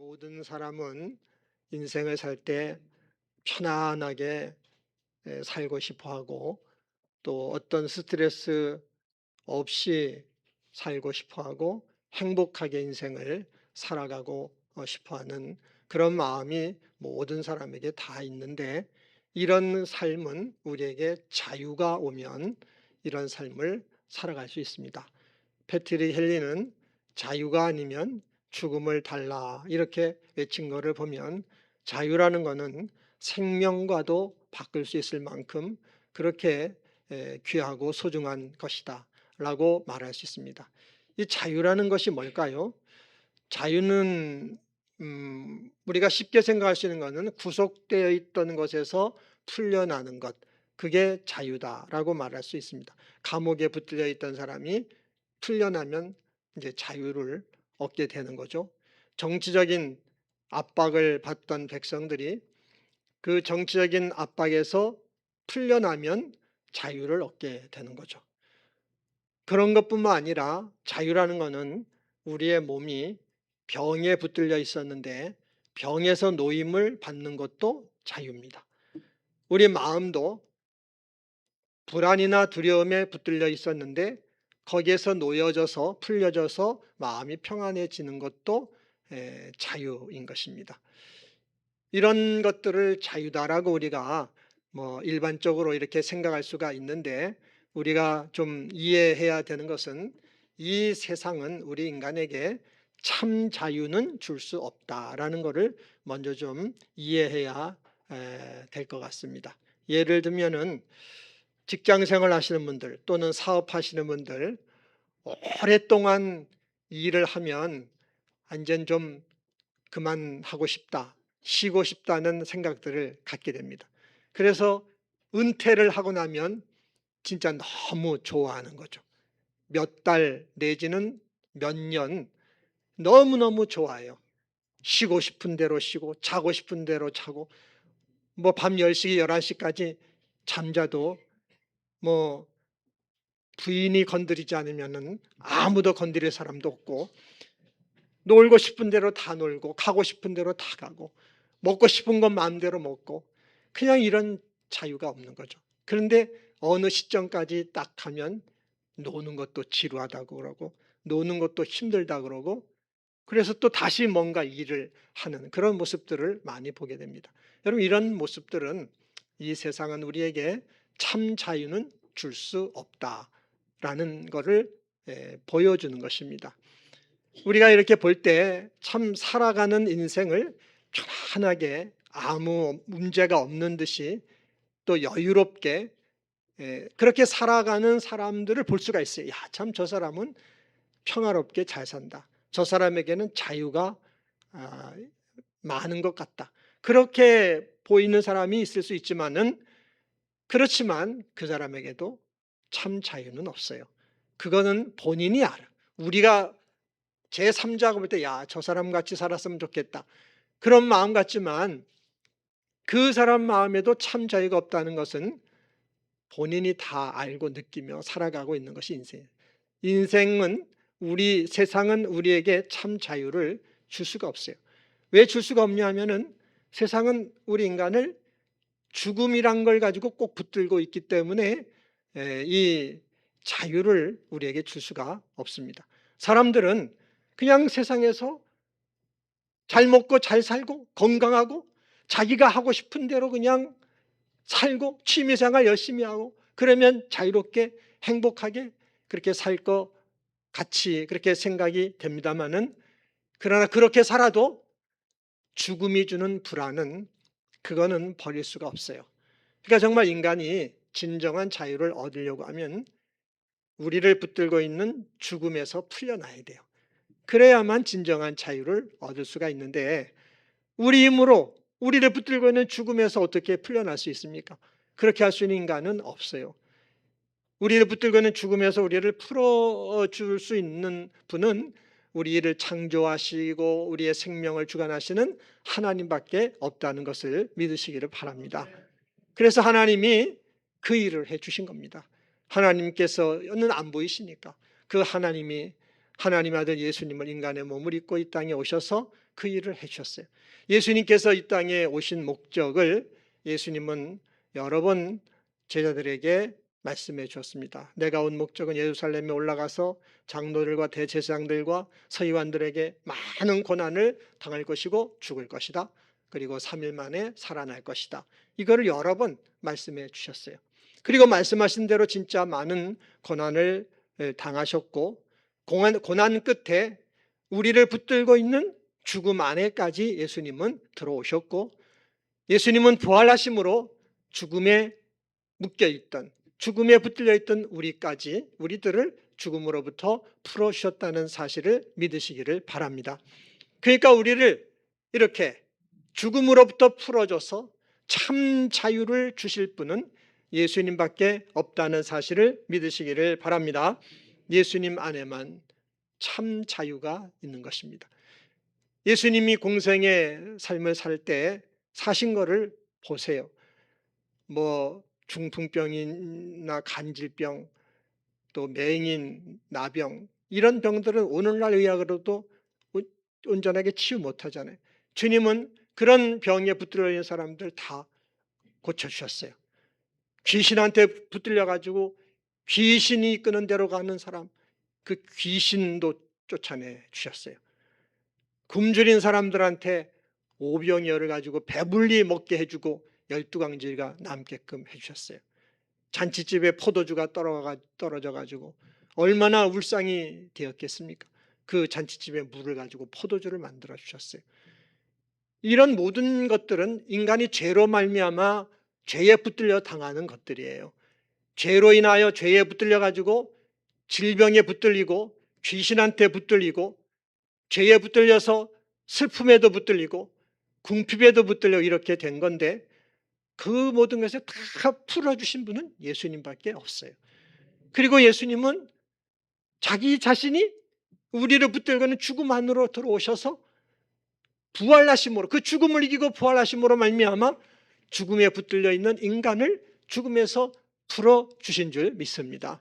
모든 사람은 인생을 살 때 편안하게 살고 싶어 하고, 또 어떤 스트레스 없이 살고 싶어 하고, 행복하게 인생을 살아가고 싶어 하는 그런 마음이 모든 사람에게 다 있는데, 이런 삶은 우리에게 자유가 오면 이런 삶을 살아갈 수 있습니다. 패트릭 헨리는 자유가 아니면 죽음을 달라 이렇게 외친 것을 보면, 자유라는 것은 생명과도 바꿀 수 있을 만큼 그렇게 귀하고 소중한 것이다 라고 말할 수 있습니다. 이 자유라는 것이 뭘까요? 자유는 우리가 쉽게 생각할 수 있는 것은 구속되어 있던 것에서 풀려나는 것, 그게 자유다라고 말할 수 있습니다. 감옥에 붙들려 있던 사람이 풀려나면 이제 자유를 얻게 되는 거죠. 정치적인 압박을 받던 백성들이 그 정치적인 압박에서 풀려나면 자유를 얻게 되는 거죠. 그런 것뿐만 아니라 자유라는 것은 우리의 몸이 병에 붙들려 있었는데 병에서 노임을 받는 것도 자유입니다. 우리 마음도 불안이나 두려움에 붙들려 있었는데 거기에서 놓여져서 풀려져서 마음이 평안해지는 것도 자유인 것입니다. 이런 것들을 자유다라고 우리가 일반적으로 이렇게 생각할 수가 있는데, 우리가 좀 이해해야 되는 것은 이 세상은 우리 인간에게 참 자유는 줄 수 없다라는 것을 먼저 좀 이해해야 될 것 같습니다. 예를 들면은 직장 생활 하시는 분들 또는 사업하시는 분들, 오랫동안 일을 하면 이젠 좀 그만하고 싶다, 쉬고 싶다는 생각들을 갖게 됩니다. 그래서 은퇴를 하고 나면 진짜 너무 좋아하는 거죠. 몇 달 내지는 몇 년 너무너무 좋아요. 쉬고 싶은 대로 쉬고 자고 싶은 대로 자고, 밤 10시 11시까지 잠자도 부인이 건드리지 않으면 아무도 건드릴 사람도 없고, 놀고 싶은 대로 다 놀고 가고 싶은 대로 다 가고 먹고 싶은 건 마음대로 먹고, 그냥 이런 자유가 없는 거죠. 그런데 어느 시점까지 딱 하면 노는 것도 지루하다고 그러고 노는 것도 힘들다 그러고, 그래서 또 다시 뭔가 일을 하는 그런 모습들을 많이 보게 됩니다. 여러분, 이런 모습들은 이 세상은 우리에게 참 자유는 줄 수 없다라는 것을 보여주는 것입니다. 우리가 이렇게 볼 때 참 살아가는 인생을 편안하게 아무 문제가 없는 듯이 또 여유롭게 그렇게 살아가는 사람들을 볼 수가 있어요. 야, 참 저 사람은 평화롭게 잘 산다. 저 사람에게는 자유가 많은 것 같다. 그렇게 보이는 사람이 있을 수 있지만은, 그렇지만 그 사람에게도 참 자유는 없어요. 그거는 본인이 알아. 우리가 제3자가 볼 때 야, 저 사람 같이 살았으면 좋겠다, 그런 마음 같지만 그 사람 마음에도 참 자유가 없다는 것은 본인이 다 알고 느끼며 살아가고 있는 것이 인생이에요. 인생은 세상은 우리에게 참 자유를 줄 수가 없어요. 왜 줄 수가 없냐 하면은 세상은 우리 인간을 죽음이란 걸 가지고 꼭 붙들고 있기 때문에 이 자유를 우리에게 줄 수가 없습니다. 사람들은 그냥 세상에서 잘 먹고 잘 살고 건강하고 자기가 하고 싶은 대로 그냥 살고 취미생활 열심히 하고 그러면 자유롭게 행복하게 그렇게 살 것 같이 그렇게 생각이 됩니다마는, 그러나 그렇게 살아도 죽음이 주는 불안은 그거는 버릴 수가 없어요. 그러니까 정말 인간이 진정한 자유를 얻으려고 하면 우리를 붙들고 있는 죽음에서 풀려나야 돼요. 그래야만 진정한 자유를 얻을 수가 있는데, 우리 힘으로 우리를 붙들고 있는 죽음에서 어떻게 풀려날 수 있습니까? 그렇게 할 수 있는 인간은 없어요. 우리를 붙들고 있는 죽음에서 우리를 풀어줄 수 있는 분은 우리를 창조하시고 우리의 생명을 주관하시는 하나님밖에 없다는 것을 믿으시기를 바랍니다. 그래서 하나님이 그 일을 해주신 겁니다. 하나님께서는 안 보이시니까 그 하나님이 하나님 아들 예수님을 인간의 몸을 입고 이 땅에 오셔서 그 일을 해주셨어요. 예수님께서 이 땅에 오신 목적을 예수님은 여러 번 제자들에게 말씀해 주었습니다. 내가 온 목적은 예루살렘에 올라가서 장로들과 대제사장들과 서기관들에게 많은 고난을 당할 것이고 죽을 것이다. 그리고 3일 만에 살아날 것이다. 이거를 여러 번 말씀해 주셨어요. 그리고 말씀하신 대로 진짜 많은 고난을 당하셨고, 고난 끝에 우리를 붙들고 있는 죽음 안에까지 예수님은 들어오셨고, 예수님은 부활하심으로 죽음에 묶여있던, 죽음에 붙들려 있던 우리들을 죽음으로부터 풀어주셨다는 사실을 믿으시기를 바랍니다. 그러니까 우리를 이렇게 죽음으로부터 풀어줘서 참 자유를 주실 분은 예수님밖에 없다는 사실을 믿으시기를 바랍니다. 예수님 안에만 참 자유가 있는 것입니다. 예수님이 공생의 삶을 살 때 사신 거를 보세요. 뭐 중풍병이나 간질병, 또 맹인, 나병, 이런 병들은 오늘날 의학으로도 온전하게 치유 못하잖아요. 주님은 그런 병에 붙들려 있는 사람들 다 고쳐주셨어요. 귀신한테 붙들려 가지고 귀신이 이끄는 대로 가는 사람, 그 귀신도 쫓아내 주셨어요. 굶주린 사람들한테 오병이어를 가지고 배불리 먹게 해주고 12강지가 남게끔 해주셨어요. 잔치집에 포도주가 떨어져 가지고 얼마나 울상이 되었겠습니까? 그 잔치집에 물을 가지고 포도주를 만들어 주셨어요. 이런 모든 것들은 인간이 죄로 말미암아 죄에 붙들려 당하는 것들이에요. 죄로 인하여 죄에 붙들려 가지고 질병에 붙들리고 귀신한테 붙들리고 죄에 붙들려서 슬픔에도 붙들리고 궁핍에도 붙들려 이렇게 된 건데, 그 모든 것을 다 풀어주신 분은 예수님밖에 없어요. 그리고 예수님은 자기 자신이 우리를 붙들고는 죽음 안으로 들어오셔서 부활하심으로, 그 죽음을 이기고 부활하심으로 말미암아 죽음에 붙들려 있는 인간을 죽음에서 풀어주신 줄 믿습니다.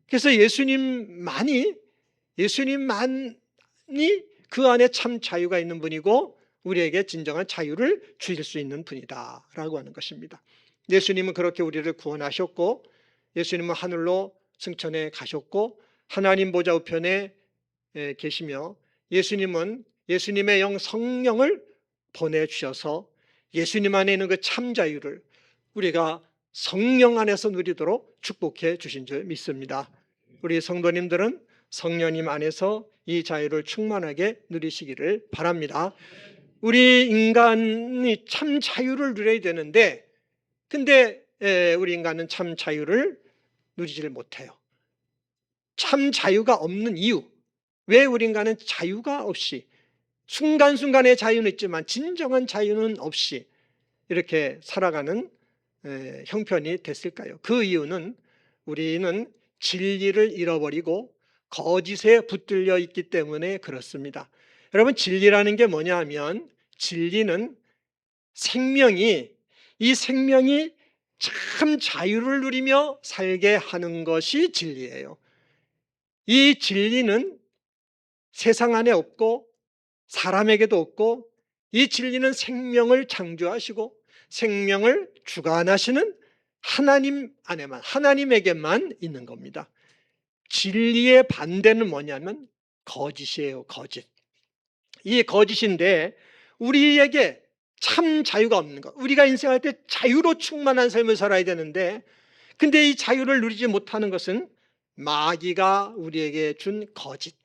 그래서 예수님만이 그 안에 참 자유가 있는 분이고 우리에게 진정한 자유를 주실 수 있는 분이다 라고 하는 것입니다. 예수님은 그렇게 우리를 구원하셨고, 예수님은 하늘로 승천해 가셨고 하나님 보좌 우편에 계시며, 예수님은 예수님의 영 성령을 보내주셔서 예수님 안에 있는 그 참 자유를 우리가 성령 안에서 누리도록 축복해 주신 줄 믿습니다. 우리 성도님들은 성령님 안에서 이 자유를 충만하게 누리시기를 바랍니다. 우리 인간이 참 자유를 누려야 되는데, 근데 우리 인간은 참 자유를 누리지를 못해요. 참 자유가 없는 이유, 왜 우리 인간은 자유가 없이, 순간순간의 자유는 있지만 진정한 자유는 없이 이렇게 살아가는 형편이 됐을까요? 그 이유는 우리는 진리를 잃어버리고 거짓에 붙들려 있기 때문에 그렇습니다. 여러분, 진리라는 게 뭐냐 하면, 진리는 이 생명이 참 자유를 누리며 살게 하는 것이 진리예요. 이 진리는 세상 안에 없고 사람에게도 없고, 이 진리는 생명을 창조하시고 생명을 주관하시는 하나님 안에만, 하나님에게만 있는 겁니다. 진리의 반대는 뭐냐면 거짓이에요. 거짓. 이 거짓인데 우리에게 참 자유가 없는 것, 우리가 인생할 때 자유로 충만한 삶을 살아야 되는데, 근데 이 자유를 누리지 못하는 것은 마귀가 우리에게 준 거짓,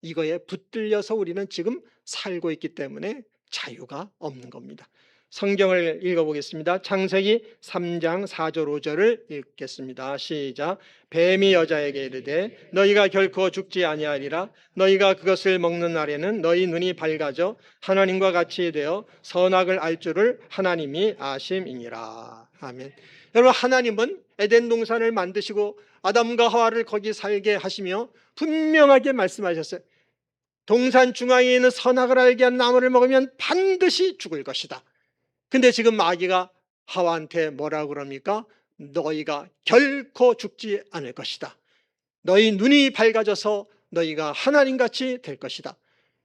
이거에 붙들려서 우리는 지금 살고 있기 때문에 자유가 없는 겁니다. 성경을 읽어보겠습니다. 창세기 3장 4절 5절을 읽겠습니다. 시작. 뱀이 여자에게 이르되 너희가 결코 죽지 아니하리라. 너희가 그것을 먹는 날에는 너희 눈이 밝아져 하나님과 같이 되어 선악을 알 줄을 하나님이 아심이니라. 아멘. 여러분, 하나님은 에덴 동산을 만드시고 아담과 하와를 거기 살게 하시며 분명하게 말씀하셨어요. 동산 중앙에 있는 선악을 알게 한 나무를 먹으면 반드시 죽을 것이다. 근데 지금 마귀가 하와한테 뭐라고 그럽니까? 너희가 결코 죽지 않을 것이다. 너희 눈이 밝아져서 너희가 하나님같이 될 것이다.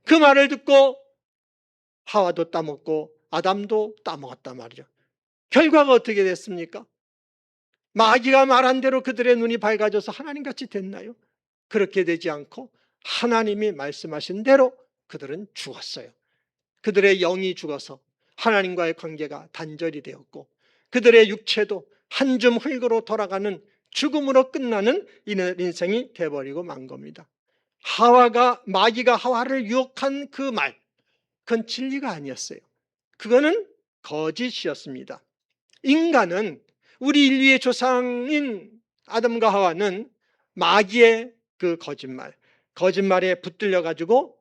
그 말을 듣고 하와도 따먹고 아담도 따먹었단 말이죠. 결과가 어떻게 됐습니까? 마귀가 말한 대로 그들의 눈이 밝아져서 하나님같이 됐나요? 그렇게 되지 않고 하나님이 말씀하신 대로 그들은 죽었어요. 그들의 영이 죽어서 하나님과의 관계가 단절이 되었고 그들의 육체도 한 줌 흙으로 돌아가는 죽음으로 끝나는 인생이 돼버리고 만 겁니다. 마귀가 하와를 유혹한 그 말, 그건 진리가 아니었어요. 그거는 거짓이었습니다. 인간은, 우리 인류의 조상인 아담과 하와는 마귀의 그 거짓말에 붙들려 가지고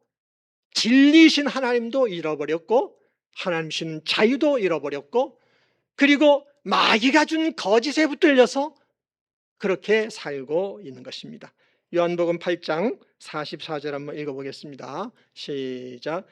진리신 하나님도 잃어버렸고 하나님이신 자유도 잃어버렸고, 그리고 마귀가 준 거짓에 붙들려서 그렇게 살고 있는 것입니다. 요한복음 8장 44절 한번 읽어보겠습니다. 시작.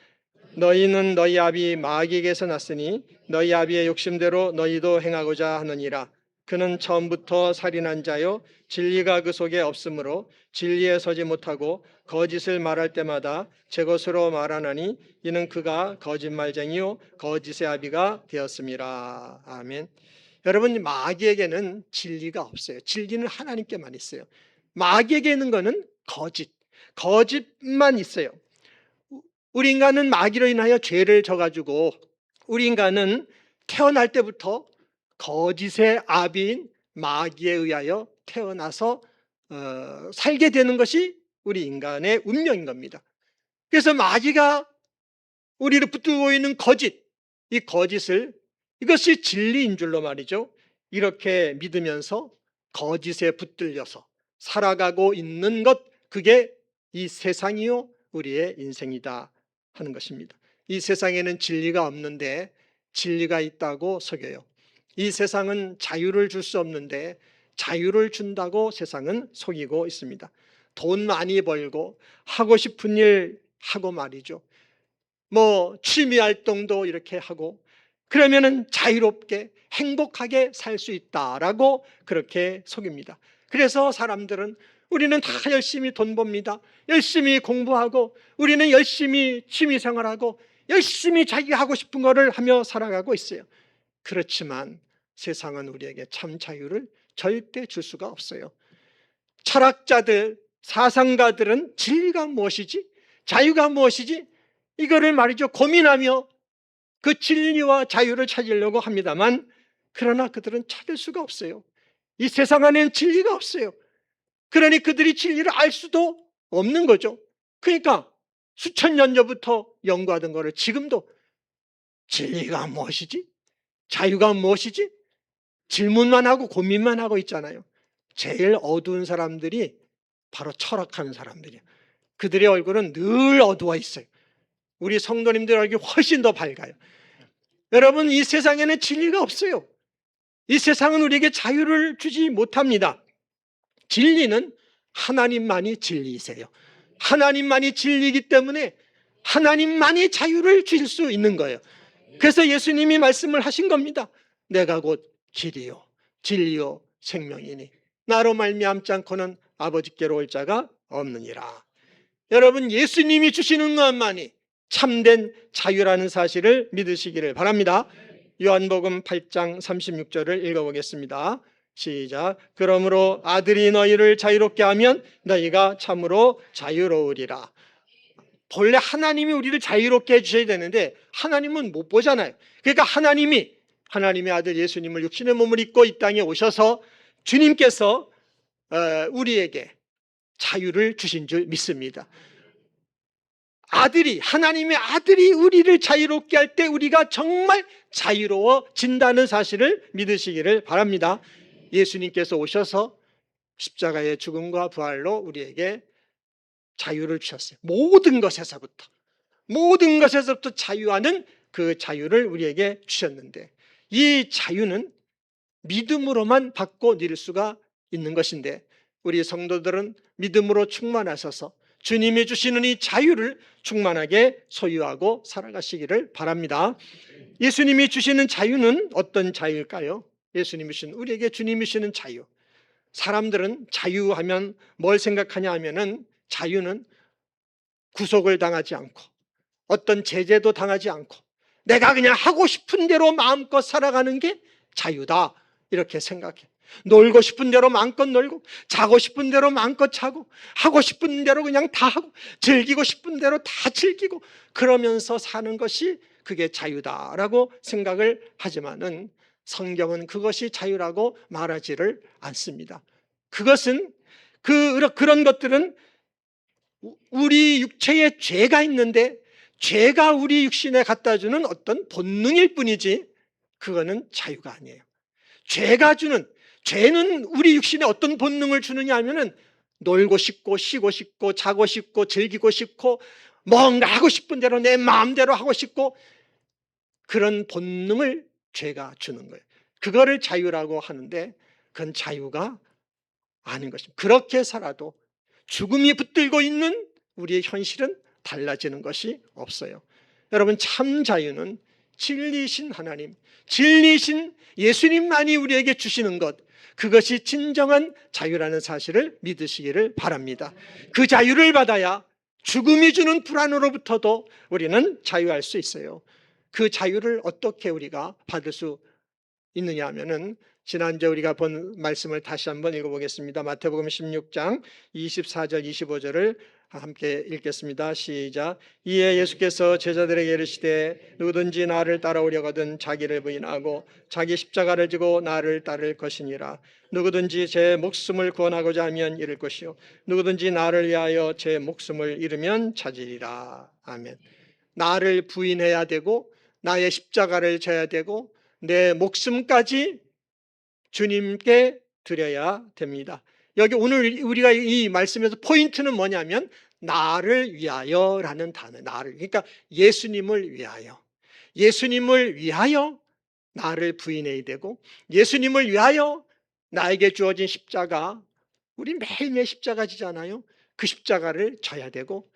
너희는 너희 아비 마귀에게서 났으니 너희 아비의 욕심대로 너희도 행하고자 하느니라. 그는 처음부터 살인한 자요 진리가 그 속에 없으므로 진리에 서지 못하고 거짓을 말할 때마다 제 것으로 말하나니 이는 그가 거짓말쟁이요 거짓의 아비가 되었음이라. 아멘. 여러분, 마귀에게는 진리가 없어요. 진리는 하나님께만 있어요. 마귀에게 있는 거는 거짓만 있어요. 우리 인간은 마귀로 인하여 죄를 져가지고 우리 인간은 태어날 때부터 거짓의 아비인 마귀에 의하여 태어나서 살게 되는 것이 우리 인간의 운명인 겁니다. 그래서 마귀가 우리를 붙들고 있는 이 거짓을, 이것이 진리인 줄로 말이죠, 이렇게 믿으면서 거짓에 붙들려서 살아가고 있는 것, 그게 이 세상이요 우리의 인생이다 하는 것입니다. 이 세상에는 진리가 없는데 진리가 있다고 속여요. 이 세상은 자유를 줄 수 없는데 자유를 준다고 세상은 속이고 있습니다. 돈 많이 벌고 하고 싶은 일 하고 말이죠, 취미 활동도 이렇게 하고 그러면은 자유롭게 행복하게 살 수 있다라고 그렇게 속입니다. 그래서 사람들은 우리는 다 열심히 돈 법니다, 열심히 공부하고 우리는 열심히 취미생활하고 열심히 자기가 하고 싶은 거를 하며 살아가고 있어요. 그렇지만 세상은 우리에게 참 자유를 절대 줄 수가 없어요. 철학자들, 사상가들은 진리가 무엇이지? 자유가 무엇이지? 이거를 말이죠 고민하며 그 진리와 자유를 찾으려고 합니다만, 그러나 그들은 찾을 수가 없어요. 이 세상 안에는 진리가 없어요. 그러니 그들이 진리를 알 수도 없는 거죠. 그러니까 수천 년 전부터 연구하던 거를 지금도 진리가 무엇이지? 자유가 무엇이지? 질문만 하고 고민만 하고 있잖아요. 제일 어두운 사람들이 바로 철학하는 사람들이에요. 그들의 얼굴은 늘 어두워 있어요. 우리 성도님들 얼굴이 훨씬 더 밝아요. 여러분, 이 세상에는 진리가 없어요. 이 세상은 우리에게 자유를 주지 못합니다. 진리는 하나님만이 진리이세요. 하나님만이 진리이기 때문에 하나님만이 자유를 주실 수 있는 거예요. 그래서 예수님이 말씀을 하신 겁니다. 내가 곧 길이요 진리요 생명이니 나로 말미암지 않고는 아버지께로 올 자가 없느니라. 여러분, 예수님이 주시는 것만이 참된 자유라는 사실을 믿으시기를 바랍니다. 요한복음 8장 36절을 읽어보겠습니다. 시작. 그러므로 아들이 너희를 자유롭게 하면 너희가 참으로 자유로우리라. 본래 하나님이 우리를 자유롭게 해주셔야 되는데 하나님은 못 보잖아요. 그러니까 하나님의 아들 예수님을 육신의 몸을 입고 이 땅에 오셔서 주님께서 우리에게 자유를 주신 줄 믿습니다. 하나님의 아들이 우리를 자유롭게 할 때 우리가 정말 자유로워진다는 사실을 믿으시기를 바랍니다. 예수님께서 오셔서 십자가의 죽음과 부활로 우리에게 자유를 주셨어요. 모든 것에서부터 자유하는 그 자유를 우리에게 주셨는데, 이 자유는 믿음으로만 받고 누릴 수가 있는 것인데, 우리 성도들은 믿음으로 충만하셔서 주님이 주시는 이 자유를 충만하게 소유하고 살아가시기를 바랍니다. 예수님이 주시는 자유는 어떤 자유일까요? 우리에게 주님이 주시는 자유. 사람들은 자유하면 뭘 생각하냐 하면은, 자유는 구속을 당하지 않고 어떤 제재도 당하지 않고 내가 그냥 하고 싶은 대로 마음껏 살아가는 게 자유다, 이렇게 생각해. 놀고 싶은 대로 마음껏 놀고, 자고 싶은 대로 마음껏 자고, 하고 싶은 대로 그냥 다 하고, 즐기고 싶은 대로 다 즐기고, 그러면서 사는 것이 그게 자유다라고 생각을 하지만은 성경은 그것이 자유라고 말하지를 않습니다. 그것은 그런 것들은 우리 육체에 죄가 있는데 죄가 우리 육신에 갖다 주는 어떤 본능일 뿐이지 그거는 자유가 아니에요. 죄는 우리 육신에 어떤 본능을 주느냐 하면은 놀고 싶고 쉬고 싶고 자고 싶고 즐기고 싶고 뭔가 하고 싶은 대로 내 마음대로 하고 싶고 그런 본능을 죄가 주는 거예요. 그거를 자유라고 하는데 그건 자유가 아닌 것입니다. 그렇게 살아도 죽음이 붙들고 있는 우리의 현실은 달라지는 것이 없어요. 여러분, 참 자유는 진리신 하나님, 진리신 예수님만이 우리에게 주시는 것, 그것이 진정한 자유라는 사실을 믿으시기를 바랍니다. 그 자유를 받아야 죽음이 주는 불안으로부터도 우리는 자유할 수 있어요. 그 자유를 어떻게 우리가 받을 수 있느냐 하면은 지난주에 우리가 본 말씀을 다시 한번 읽어보겠습니다. 마태복음 16장 24절 25절을 함께 읽겠습니다. 시작. 이에 예수께서 제자들에게 이르시되 누구든지 나를 따라오려거든 자기를 부인하고 자기 십자가를 지고 나를 따를 것이니라. 누구든지 제 목숨을 구원하고자 하면 잃을 것이요 누구든지 나를 위하여 제 목숨을 잃으면 찾으리라. 아멘. 나를 부인해야 되고 나의 십자가를 져야 되고 내 목숨까지 주님께 드려야 됩니다. 여기 오늘 우리가 이 말씀에서 포인트는 뭐냐면 나를 위하여라는 단어. 그러니까 예수님을 위하여. 예수님을 위하여 나를 부인해야 되고 예수님을 위하여 나에게 주어진 십자가, 우리 매일매일 십자가 지잖아요. 그 십자가를 져야 되고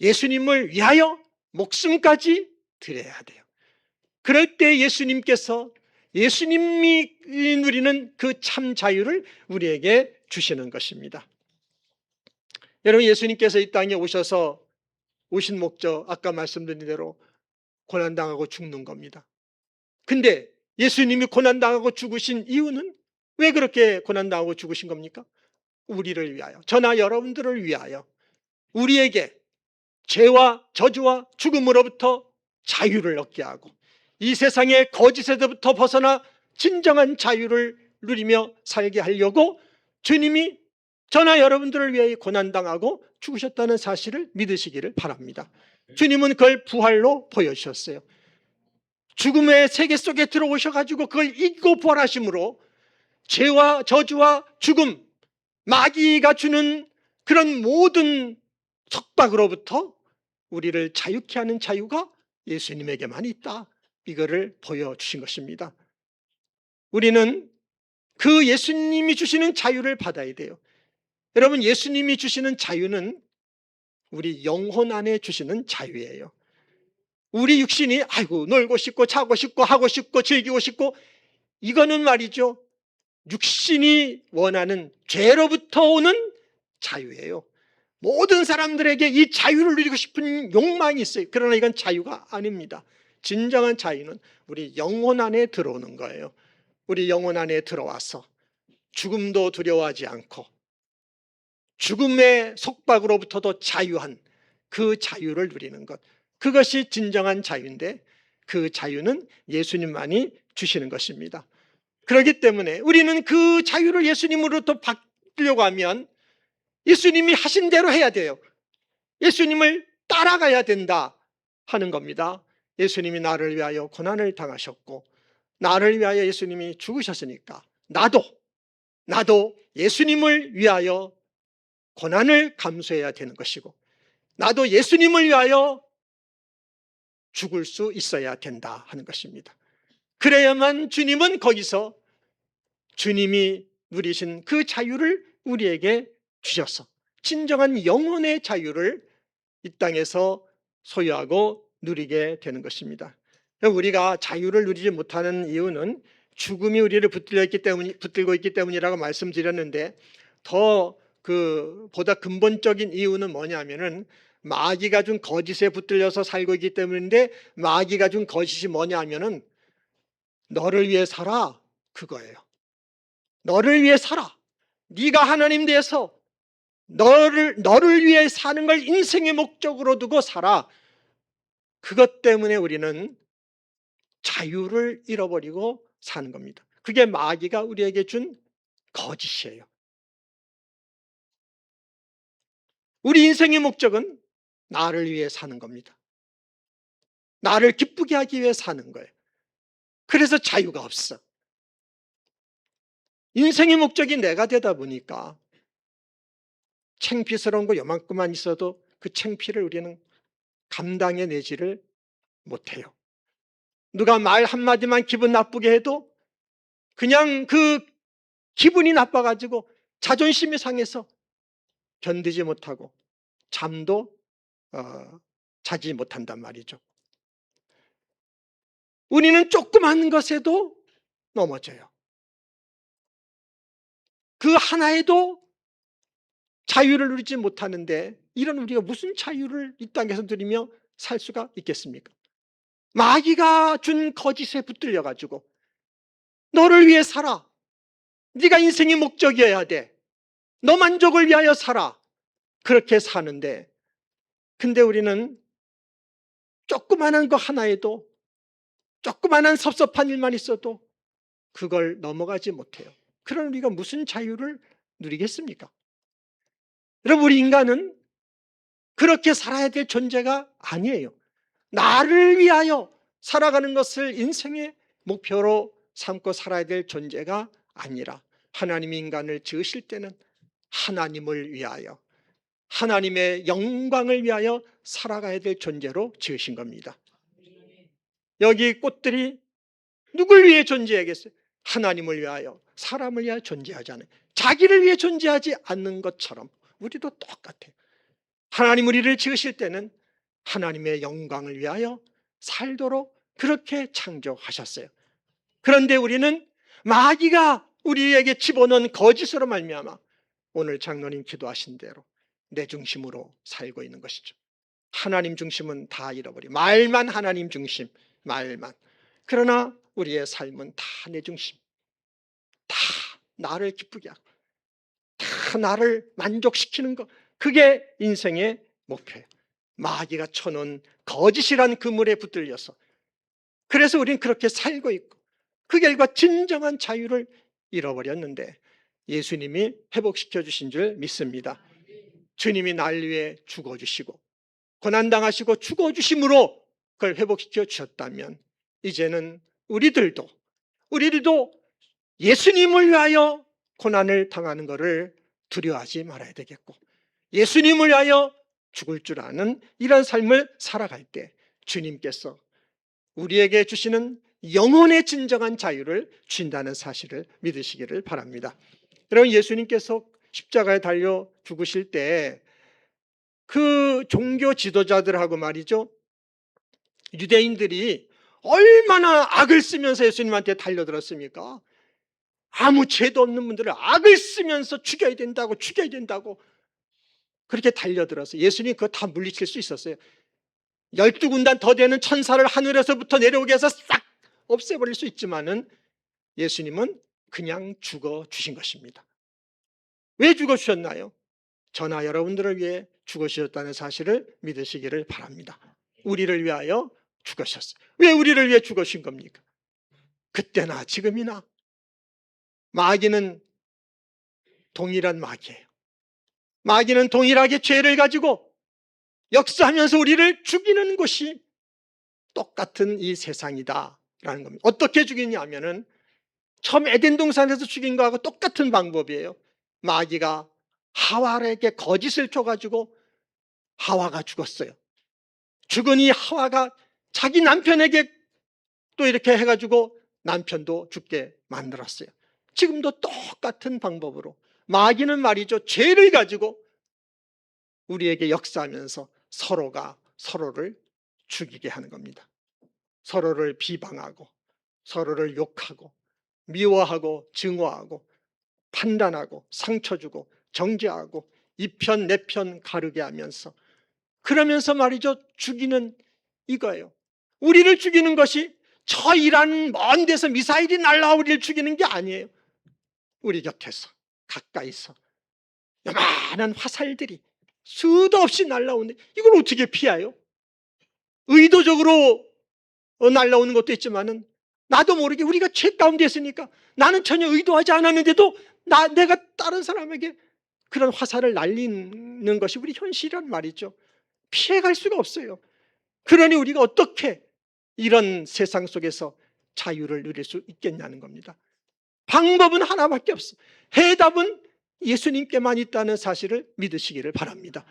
예수님을 위하여 목숨까지 드려야 돼요. 그럴 때 예수님이 누리는 그 참 자유를 우리에게 주시는 것입니다. 여러분, 예수님께서 이 땅에 오신 목적, 아까 말씀드린 대로 고난당하고 죽는 겁니다. 근데 예수님이 고난당하고 죽으신 이유는 왜 그렇게 고난당하고 죽으신 겁니까? 우리를 위하여, 저나 여러분들을 위하여 우리에게 죄와 저주와 죽음으로부터 자유를 얻게 하고 이 세상의 거짓에서부터 벗어나 진정한 자유를 누리며 살게 하려고 주님이 저나 여러분들을 위해 고난당하고 죽으셨다는 사실을 믿으시기를 바랍니다. 주님은 그걸 부활로 보여주셨어요. 죽음의 세계 속에 들어오셔가지고 그걸 이기고 부활하심으로 죄와 저주와 죽음, 마귀가 주는 그런 모든 속박으로부터 우리를 자유케 하는 자유가 예수님에게만 있다, 이거를 보여주신 것입니다. 우리는 그 예수님이 주시는 자유를 받아야 돼요. 여러분, 예수님이 주시는 자유는 우리 영혼 안에 주시는 자유예요. 우리 육신이 놀고 싶고 자고 싶고 하고 싶고 즐기고 싶고, 이거는 말이죠, 육신이 원하는 죄로부터 오는 자유예요. 모든 사람들에게 이 자유를 누리고 싶은 욕망이 있어요. 그러나 이건 자유가 아닙니다. 진정한 자유는 우리 영혼 안에 들어오는 거예요. 우리 영혼 안에 들어와서 죽음도 두려워하지 않고 죽음의 속박으로부터도 자유한 그 자유를 누리는 것, 그것이 진정한 자유인데 그 자유는 예수님만이 주시는 것입니다. 그렇기 때문에 우리는 그 자유를 예수님으로부터 받으려고 하면 예수님이 하신 대로 해야 돼요. 예수님을 따라가야 된다 하는 겁니다. 예수님이 나를 위하여 고난을 당하셨고 나를 위하여 예수님이 죽으셨으니까 나도 예수님을 위하여 고난을 감수해야 되는 것이고 나도 예수님을 위하여 죽을 수 있어야 된다 하는 것입니다. 그래야만 주님은 거기서 주님이 누리신 그 자유를 우리에게 주셔서 진정한 영혼의 자유를 이 땅에서 소유하고 누리게 되는 것입니다. 우리가 자유를 누리지 못하는 이유는 죽음이 우리를 붙들고 있기 때문이라고 말씀드렸는데, 보다 근본적인 이유는 뭐냐면은 마귀가 준 거짓에 붙들려서 살고 있기 때문인데, 마귀가 준 거짓이 뭐냐 하면은 너를 위해 살아, 그거예요. 너를 위해 살아. 네가 하나님 돼서 너를 위해 사는 걸 인생의 목적으로 두고 살아. 그것 때문에 우리는 자유를 잃어버리고 사는 겁니다. 그게 마귀가 우리에게 준 거짓이에요. 우리 인생의 목적은 나를 위해 사는 겁니다. 나를 기쁘게 하기 위해 사는 거예요. 그래서 자유가 없어. 인생의 목적이 내가 되다 보니까 창피스러운 거 요만큼만 있어도 그 창피를 우리는 감당해내지를 못해요. 누가 말 한마디만 기분 나쁘게 해도 그냥 그 기분이 나빠가지고 자존심이 상해서 견디지 못하고 잠도 자지 못한단 말이죠. 우리는 조그만 것에도 넘어져요. 그 하나에도 자유를 누리지 못하는데, 이런 우리가 무슨 자유를 이 땅에서 누리며 살 수가 있겠습니까? 마귀가 준 거짓에 붙들려 가지고 너를 위해 살아, 네가 인생의 목적이어야 돼, 너 만족을 위하여 살아, 그렇게 사는데, 근데 우리는 조그만한 거 하나에도, 조그만한 섭섭한 일만 있어도 그걸 넘어가지 못해요. 그런 우리가 무슨 자유를 누리겠습니까? 여러분, 우리 인간은 그렇게 살아야 될 존재가 아니에요. 나를 위하여 살아가는 것을 인생의 목표로 삼고 살아야 될 존재가 아니라, 하나님이 인간을 지으실 때는 하나님을 위하여, 하나님의 영광을 위하여 살아가야 될 존재로 지으신 겁니다. 여기 꽃들이 누굴 위해 존재하겠어요? 하나님을 위하여, 사람을 위하여 존재하잖아요. 자기를 위해 존재하지 않는 것처럼 우리도 똑같아요. 하나님 우리를 지으실 때는 하나님의 영광을 위하여 살도록 그렇게 창조하셨어요. 그런데 우리는 마귀가 우리에게 집어넣은 거짓으로 말미암아 오늘 장로님 기도하신 대로 내 중심으로 살고 있는 것이죠. 하나님 중심은 다 잃어버려. 말만 하나님 중심, 말만. 그러나 우리의 삶은 다 내 중심, 다 나를 기쁘게 하고 다 나를 만족시키는 것, 그게 인생의 목표예요. 마귀가 쳐놓은 거짓이란 그물에 붙들려서, 그래서 우리는 그렇게 살고 있고 그 결과 진정한 자유를 잃어버렸는데, 예수님이 회복시켜 주신 줄 믿습니다. 주님이 날 위해 죽어주시고 고난당하시고 죽어주심으로 그걸 회복시켜 주셨다면, 이제는 우리들도 예수님을 위하여 고난을 당하는 것을 두려워하지 말아야 되겠고, 예수님을 위하여 죽을 줄 아는 이런 삶을 살아갈 때 주님께서 우리에게 주시는 영혼의 진정한 자유를 주신다는 사실을 믿으시기를 바랍니다. 여러분, 예수님께서 십자가에 달려 죽으실 때 그 종교 지도자들하고 말이죠, 유대인들이 얼마나 악을 쓰면서 예수님한테 달려들었습니까? 아무 죄도 없는 분들을 악을 쓰면서 죽여야 된다고 그렇게 달려들어서 예수님이 그거 다 물리칠 수 있었어요. 12군단 더 되는 천사를 하늘에서부터 내려오게 해서 싹 없애버릴 수 있지만은 예수님은 그냥 죽어주신 것입니다. 왜 죽어주셨나요? 저나 여러분들을 위해 죽으셨다는 사실을 믿으시기를 바랍니다. 우리를 위하여 죽으셨어요. 왜 우리를 위해 죽으신 겁니까? 그때나 지금이나 마귀는 동일한 마귀예요. 마귀는 동일하게 죄를 가지고 역사하면서 우리를 죽이는 것이 똑같은 이 세상이다라는 겁니다. 어떻게 죽이냐 하면은 처음 에덴 동산에서 죽인 거하고 똑같은 방법이에요. 마귀가 하와에게 거짓을 줘가지고 하와가 죽었어요. 죽은 이 하와가 자기 남편에게 또 이렇게 해가지고 남편도 죽게 만들었어요. 지금도 똑같은 방법으로 마귀는 말이죠, 죄를 가지고 우리에게 역사하면서 서로가 서로를 죽이게 하는 겁니다. 서로를 비방하고 서로를 욕하고 미워하고 증오하고 판단하고 상처 주고 정죄하고 이 편 내 편 가르게 하면서 그러면서 말이죠, 죽이는 이거예요. 우리를 죽이는 것이 저 이란 먼 데서 미사일이 날라와 우리를 죽이는 게 아니에요. 우리 곁에서 가까이서 요만한 화살들이 수도 없이 날라오는데 이걸 어떻게 피해요? 의도적으로 날라오는 것도 있지만은 나도 모르게 우리가 죄 가운데 있으니까 나는 전혀 의도하지 않았는데도 내가 다른 사람에게 그런 화살을 날리는 것이 우리 현실이란 말이죠. 피해갈 수가 없어요. 그러니 우리가 어떻게 이런 세상 속에서 자유를 누릴 수 있겠냐는 겁니다. 방법은 하나밖에 없어. 해답은 예수님께만 있다는 사실을 믿으시기를 바랍니다.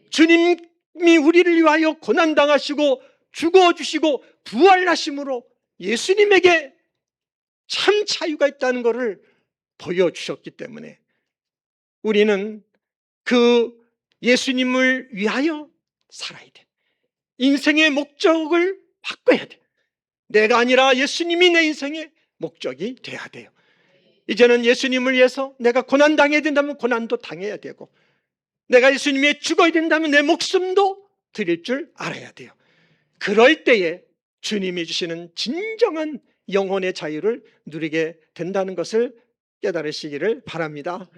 주님이 우리를 위하여 고난당하시고 죽어주시고 부활하심으로 예수님에게 참 자유가 있다는 것을 보여주셨기 때문에 우리는 그 예수님을 위하여 살아야 돼. 인생의 목적을 바꿔야 돼. 내가 아니라 예수님이 내 인생의 목적이 돼야 돼요. 이제는 예수님을 위해서 내가 고난당해야 된다면 고난도 당해야 되고, 내가 예수님 위해 죽어야 된다면 내 목숨도 드릴 줄 알아야 돼요. 그럴 때에 주님이 주시는 진정한 영혼의 자유를 누리게 된다는 것을 깨달으시기를 바랍니다.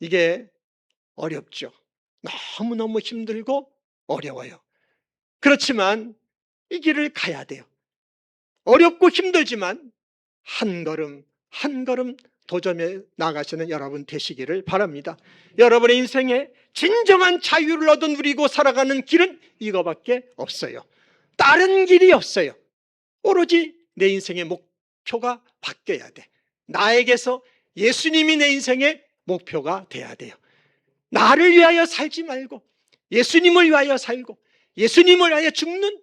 이게 어렵죠. 너무너무 힘들고 어려워요. 그렇지만 이 길을 가야 돼요. 어렵고 힘들지만 한 걸음 한 걸음 도전해 나가시는 여러분 되시기를 바랍니다. 여러분의 인생에 진정한 자유를 얻어 누리고 살아가는 길은 이거밖에 없어요. 다른 길이 없어요. 오로지 내 인생의 목표가 바뀌어야 돼. 나에게서 예수님이 내 인생의 목표가 돼야 돼요. 나를 위하여 살지 말고 예수님을 위하여 살고 예수님을 위하여 죽는,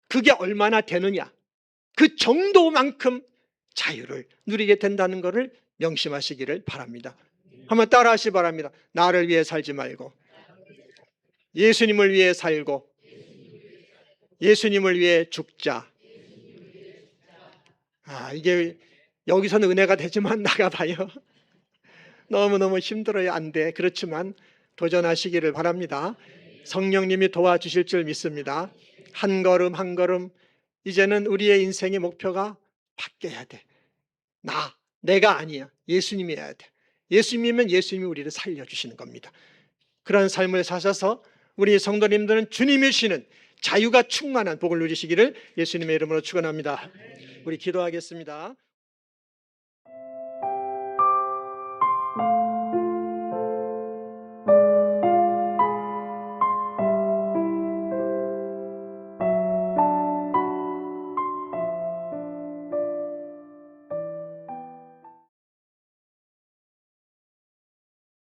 그게 얼마나 되느냐, 그 정도만큼 자유를 누리게 된다는 것을 명심하시기를 바랍니다. 한번 따라 하시기 바랍니다. 나를 위해 살지 말고 예수님을 위해 살고 예수님을 위해 죽자. 이게 여기서는 은혜가 되지만 나가봐요. 너무너무 힘들어요. 안 돼. 그렇지만 도전하시기를 바랍니다. 성령님이 도와주실 줄 믿습니다. 한 걸음 한 걸음 이제는 우리의 인생의 목표가 바뀌어야 돼. 내가 아니야. 예수님이어야 돼. 예수님이면 예수님이 우리를 살려주시는 겁니다. 그런 삶을 사셔서 우리 성도님들은 주님이 주시는 자유가 충만한 복을 누리시기를 예수님의 이름으로 축원합니다. 우리 기도하겠습니다.